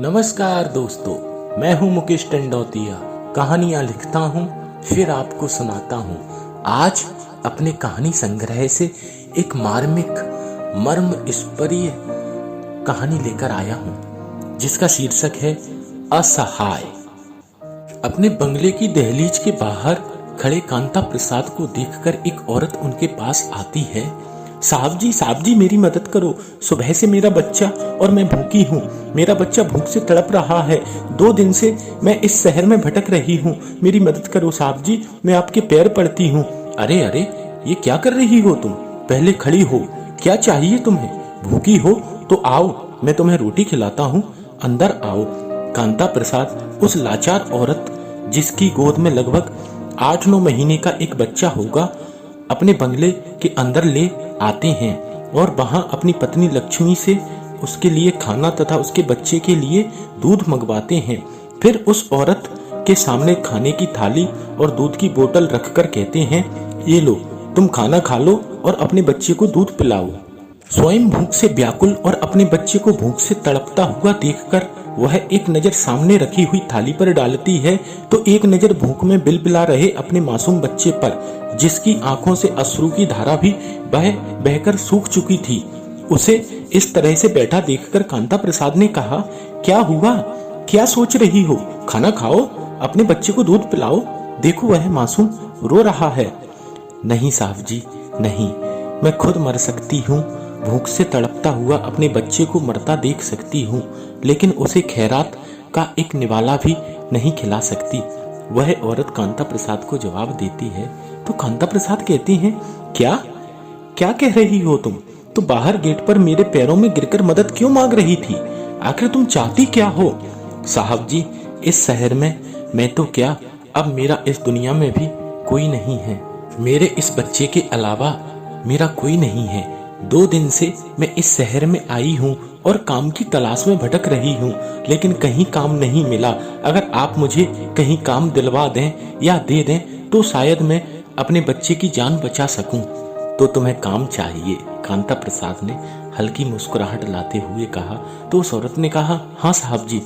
नमस्कार दोस्तों, मैं हूं मुकेश टंडौतिया। कहानियां लिखता हूं, फिर आपको सुनाता हूं। आज अपने कहानी संग्रह से एक मार्मिक मर्म स्पर्श कहानी लेकर आया हूं, जिसका शीर्षक है असहाय। अपने बंगले की दहलीज के बाहर खड़े कांता प्रसाद को देखकर एक औरत उनके पास आती है। साहब जी, मेरी मदद करो। सुबह से मेरा बच्चा और मैं भूखी हूँ। मेरा बच्चा भूख से तड़प रहा है। 2 दिन से मैं इस शहर में भटक रही हूँ। मेरी मदद करो साहब जी, मैं आपके पैर पड़ती हूँ। अरे अरे, ये क्या कर रही हो तुम? पहले खड़ी हो, क्या चाहिए तुम्हें? भूखी हो तो आओ, मैं तुम्हें रोटी खिलाता हूँ। अंदर आओ। कांता प्रसाद उस लाचार औरत, जिसकी गोद में लगभग 8-9 महीने का एक बच्चा होगा, अपने बंगले के अंदर ले आते हैं और वहां अपनी पत्नी लक्ष्मी से उसके लिए खाना तथा उसके बच्चे के लिए दूध मंगवाते हैं। फिर उस औरत के सामने खाने की थाली और दूध की बोतल रखकर कहते हैं, ये लो, तुम खाना खा लो और अपने बच्चे को दूध पिलाओ। स्वयं भूख से व्याकुल और अपने बच्चे को भूख से तड़पता हुआ देखकर वह एक नजर सामने रखी हुई थाली पर डालती है तो एक नजर भूख में बिलबिला रहे अपने मासूम बच्चे पर, जिसकी आंखों से अश्रु की धारा भी बहकर सूख चुकी थी। उसे इस तरह से बैठा देखकर कांता प्रसाद ने कहा, क्या हुआ? क्या सोच रही हो? खाना खाओ, अपने बच्चे को दूध पिलाओ। देखो, वह मासूम रो रहा है। नहीं साहब जी, नहीं, मैं खुद मर सकती हूँ। भूख से तड़पता हुआ अपने बच्चे को मरता देख सकती हूँ, लेकिन उसे खैरात का एक निवाला भी नहीं खिला सकती। वह औरत कांता प्रसाद को जवाब देती है तो कांता प्रसाद कहती हैं, क्या क्या कह रही हो तुम? तो बाहर गेट पर मेरे पैरों में गिरकर मदद क्यों मांग रही थी? आखिर तुम चाहती क्या हो? साहब जी, इस शहर में मैं तो क्या, अब मेरा इस दुनिया में भी कोई नहीं है। मेरे इस बच्चे के अलावा मेरा कोई नहीं है। 2 दिन से मैं इस शहर में आई हूँ और काम की तलाश में भटक रही हूँ, लेकिन कहीं काम नहीं मिला। अगर आप मुझे कहीं काम दिलवा दें या दे दें तो शायद मैं अपने बच्चे की जान बचा सकूं। तो तुम्हें काम चाहिए? कांता प्रसाद ने हल्की मुस्कुराहट लाते हुए कहा। तो उस औरत ने कहा, हाँ साहब जी।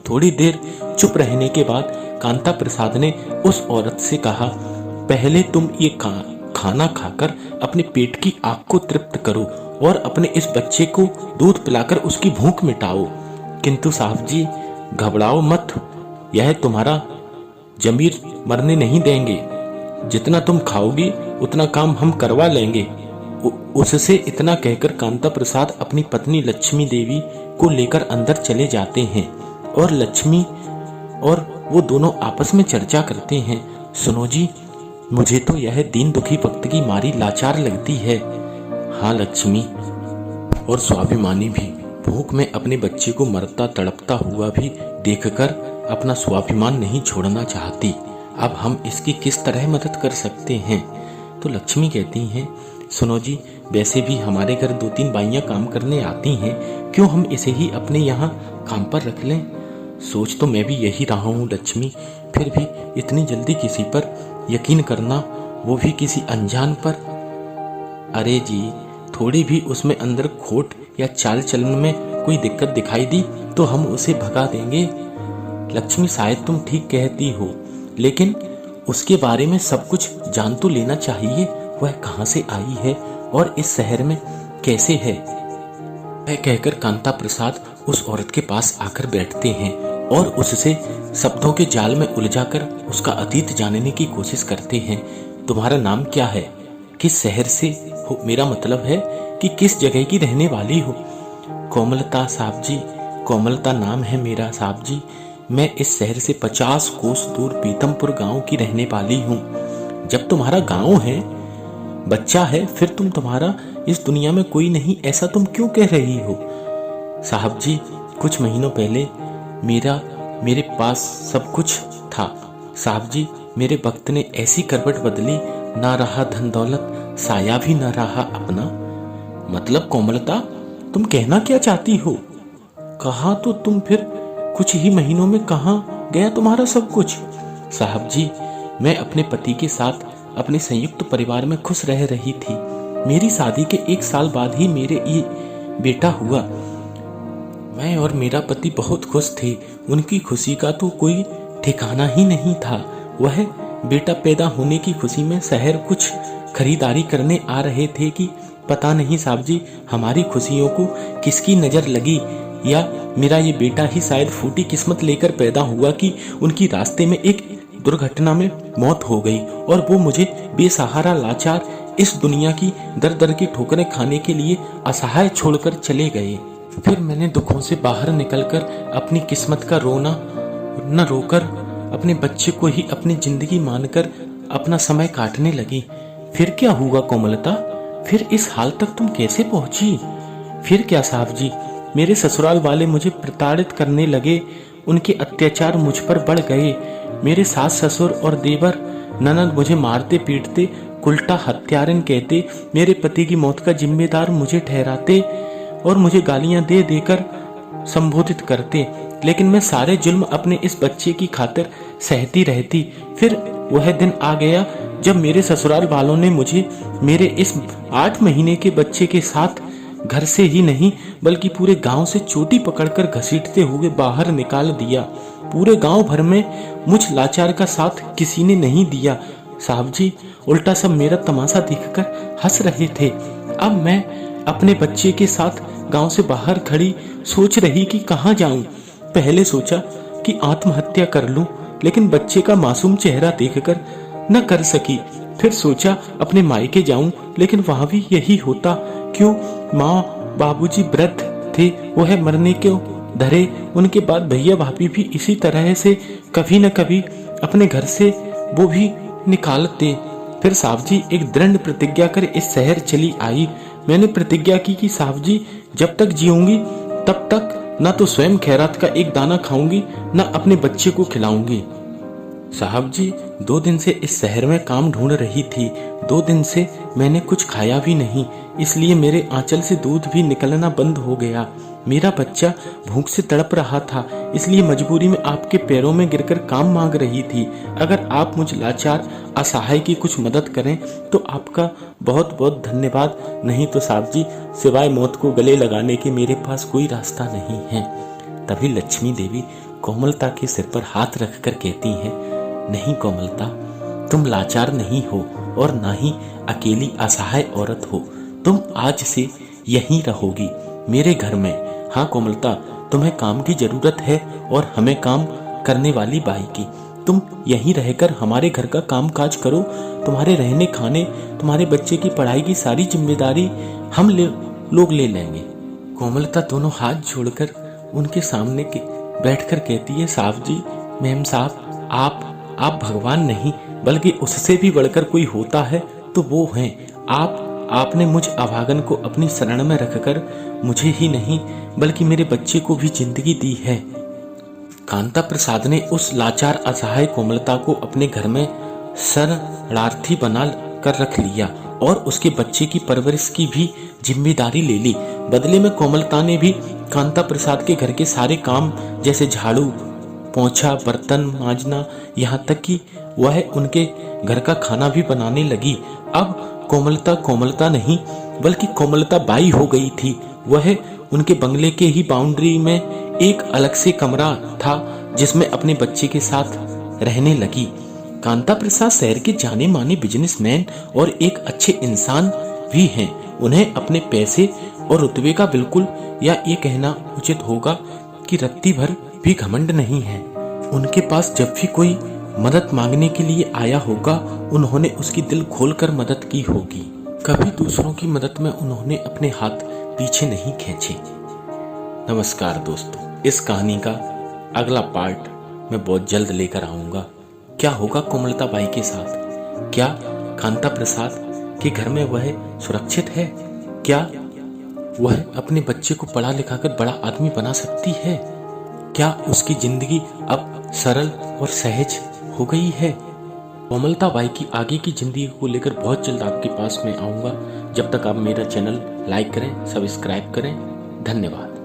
थोड़ी देर चुप रहने के बाद कांता प्रसाद ने उस औरत से कहा, पहले तुम ये खाना खाकर अपने पेट की आग को तृप्त करो और अपने इस बच्चे को दूध पिलाकर उसकी भूख मिटाओ। किंतु साहब जी, घबराओ मत, यह तुम्हारा जमीर मरने नहीं देंगे। जितना तुम खाओगी उतना काम हम करवा लेंगे। उससे इतना कहकर कांता प्रसाद अपनी पत्नी लक्ष्मी देवी को लेकर अंदर चले जाते हैं और लक्ष्मी और वो दोनों आपस में चर्चा करते हैं। सुनो जी, मुझे तो यह दीन दुखी भक्त की मारी लाचार लगती है। हाँ लक्ष्मी, और स्वाभिमानी भी। भूख में अपने बच्चे को मरता तड़पता हुआ भी देखकर अपना स्वाभिमान नहीं छोड़ना चाहती। अब हम इसकी किस तरह मदद कर सकते हैं? तो लक्ष्मी कहती हैं, सुनो जी, वैसे भी हमारे घर 2-3 बाइयां काम करने आती हैं, क्यों हम इसे ही अपने यहाँ काम पर रख लें? सोच तो मैं भी यही रहा हूँ लक्ष्मी, फिर भी इतनी जल्दी किसी पर यकीन करना, वो भी किसी अनजान पर। अरे जी, थोड़ी भी उसमें अंदर खोट या चाल चलन में कोई दिक्कत दिखाई दी तो हम उसे भगा देंगे। लक्ष्मी, शायद तुम ठीक कहती हो, लेकिन उसके बारे में सब कुछ जान तो लेना चाहिए। वह कहाँ से आई है और इस शहर में कैसे है? वह कहकर कांता प्रसाद उस औरत के पास आकर बैठते हैं और उससे शब्दों के जाल में उलझाकर उसका अतीत जानने की कोशिश करते हैं। तुम्हारा नाम क्या है? किस शहर से हो? मेरा मतलब है कि किस जगह की रहने वाली हो? कोमलता साहब जी, कोमलता नाम है मेरा साहब जी। मैं इस शहर से 50 कोस दूर पीतमपुर गांव की रहने वाली हूँ। जब तुम्हारा गांव है, बच्चा है, फिर तुम्हारा इस दुनिया में कोई नहीं, ऐसा तुम क्यों कह रही हो? साहब जी, कुछ महीनों पहले मेरे पास सब कुछ था। साहब जी, मेरे वक्त ने ऐसी करवट बदली, ना रहा धन दौलत, साया भी ना रहा अपना। मतलब कोमलता, तुम कहना क्या चाहती हो? कहा तो तुम, फिर कुछ ही महीनों में कहाँ गया तुम्हारा सब कुछ? साहब जी, मैं अपने पति के साथ अपने संयुक्त परिवार में खुश रह रही थी। मेरी शादी के 1 साल बाद ही मेरे ये बेटा हुआ। मैं और मेरा पति बहुत खुश थे। उनकी खुशी का तो कोई ठिकाना ही नहीं था। वह बेटा पैदा होने की खुशी में शहर कुछ खरीदारी करने आ रहे थे कि पता नहीं साहब जी हमारी खुशियों को किसकी नजर लगी, या मेरा ये बेटा ही शायद फूटी किस्मत लेकर पैदा हुआ कि उनकी रास्ते में एक दुर्घटना में मौत हो गई और वो मुझे बेसहारा लाचार इस दुनिया की दर दर की ठोकरें खाने के लिए असहाय छोड़कर चले गए। फिर मैंने दुखों से बाहर निकलकर अपनी किस्मत का रोना न रोकर अपने बच्चे को ही अपनी जिंदगी मानकर अपना समय काटने लगी। फिर क्या हुआ कोमलता? फिर इस हाल तक तुम कैसे पहुंची? फिर क्या साहब जी, मेरे ससुराल वाले मुझे प्रताड़ित करने लगे। उनके अत्याचार मुझ पर बढ़ गए। मेरे सास ससुर और देवर ननद मुझे मारते पीटते उल्टा हत्यारन कहते, मेरे पति की मौत का जिम्मेदार मुझे ठहराते और मुझे गालियां दे देकर संबोधित करते। लेकिन मैं सारे जुल्म अपने इस बच्चे की खातिर सहती रहती। फिर वह दिन आ गया जब मेरे ससुराल वालों ने मुझे मेरे इस 8 महीने के बच्चे के साथ घर से ही नहीं बल्कि पूरे गांव से चोटी पकड़कर घसीटते हुए बाहर निकाल दिया। पूरे गांव भर में मुझ लाचार का साथ किसी ने नहीं दिया साहब जी। उल्टा सब मेरा तमाशा देखकर हंस रहे थे। अब मैं अपने बच्चे के साथ गांव से बाहर खड़ी सोच रही कि कहां जाऊं। पहले सोचा कि आत्महत्या कर लूं, लेकिन बच्चे का मासूम चेहरा देखकर न कर सकी। फिर सोचा अपने मायके जाऊं, लेकिन वहां भी यही होता। क्यों? माँ बाबूजी वृद्ध थे, वह मरने क्यों धरे। उनके बाद भैया भाभी भी इसी तरह से कभी न कभी अपने घर से वो भी निकालते। फिर साहब जी एक दृढ़ प्रतिज्ञा कर इस शहर चली आई। मैंने प्रतिज्ञा की कि साहब जी जब तक जीऊंगी तब तक न तो स्वयं खैरात का एक दाना खाऊंगी न अपने बच्चे को खिलाऊंगी। साहब जी 2 दिन से इस शहर में काम ढूंढ रही थी। 2 दिन से मैंने कुछ खाया भी नहीं, इसलिए मेरे आंचल से दूध भी निकलना बंद हो गया। मेरा बच्चा भूख से तड़प रहा था, इसलिए मजबूरी में आपके पैरों में गिरकर काम मांग रही थी। अगर आप मुझ लाचार असहाय की कुछ मदद करें तो आपका बहुत बहुत धन्यवाद। नहीं तो साहब जी सिवाय मौत को गले लगाने के मेरे पास कोई रास्ता नहीं है। तभी लक्ष्मी देवी कोमलता के सिर पर हाथ रखकर कहती हैं, नहीं कोमलता, तुम लाचार नहीं हो और ना ही अकेली असहाय औरत हो। तुम आज से यहीं रहोगी मेरे घर में। हाँ कोमलता, तुम्हें काम की जरूरत है और हमें काम करने वाली बाई की। तुम यहीं रहकर हमारे घर का काम काज करो। तुम्हारे रहने खाने, तुम्हारे बच्चे की पढ़ाई की सारी जिम्मेदारी हम लोग ले लेंगे। कोमलता दोनों हाथ जोड़कर उनके सामने बैठकर कहती है, साहब जी, मेम साहब, आप भगवान नहीं बल्कि उससे भी बढ़कर कोई होता है तो वो हैं आपने मुझ अभागन को अपनी शरण में रखकर मुझे ही नहीं बल्कि मेरे बच्चे को भी जिंदगी दी है। कांता प्रसाद ने उस लाचार असहाय कोमलता को अपने घर में शरणार्थी बना कर रख लिया और उसके बच्चे की परवरिश की भी जिम्मेदारी ले ली। बदले में कोमलता ने भी कांता प्रसाद के घर के सारे काम जैसे झाड़ू पोंछा, बर्तन मांजना, यहाँ तक कि वह उनके घर का खाना भी बनाने लगी। अब कोमलता नहीं बल्कि कोमलता बाई हो गई थी। वह उनके बंगले के ही बाउंड्री में एक अलग से कमरा था जिसमें अपने बच्चे के साथ रहने लगी। कांता प्रसाद शहर के जाने माने बिजनेसमैन और एक अच्छे इंसान भी हैं। उन्हें अपने पैसे और रुतबे का बिल्कुल, या ये कहना उचित होगा कि रत्ती भर भी घमंड नहीं है। उनके पास जब भी कोई मदद मांगने के लिए आया होगा उन्होंने उसकी दिल खोलकर मदद की होगी। कभी दूसरों की मदद में उन्होंने अपने हाथ पीछे नहीं खींचे। नमस्कार दोस्तों, इस कहानी का अगला पार्ट मैं बहुत जल्द लेकर आऊंगा। क्या होगा कोमलता बाई के साथ? क्या कांता प्रसाद के घर में वह सुरक्षित है? क्या वह अपने बच्चे को पढ़ा लिखाकर बड़ा आदमी बना सकती है? क्या उसकी जिंदगी अब सरल और सहज हो गई है? कोमलता बाई की आगे की जिंदगी को लेकर बहुत जल्द आपके पास में आऊंगा। जब तक आप मेरा चैनल लाइक करें, सब्सक्राइब करें। धन्यवाद।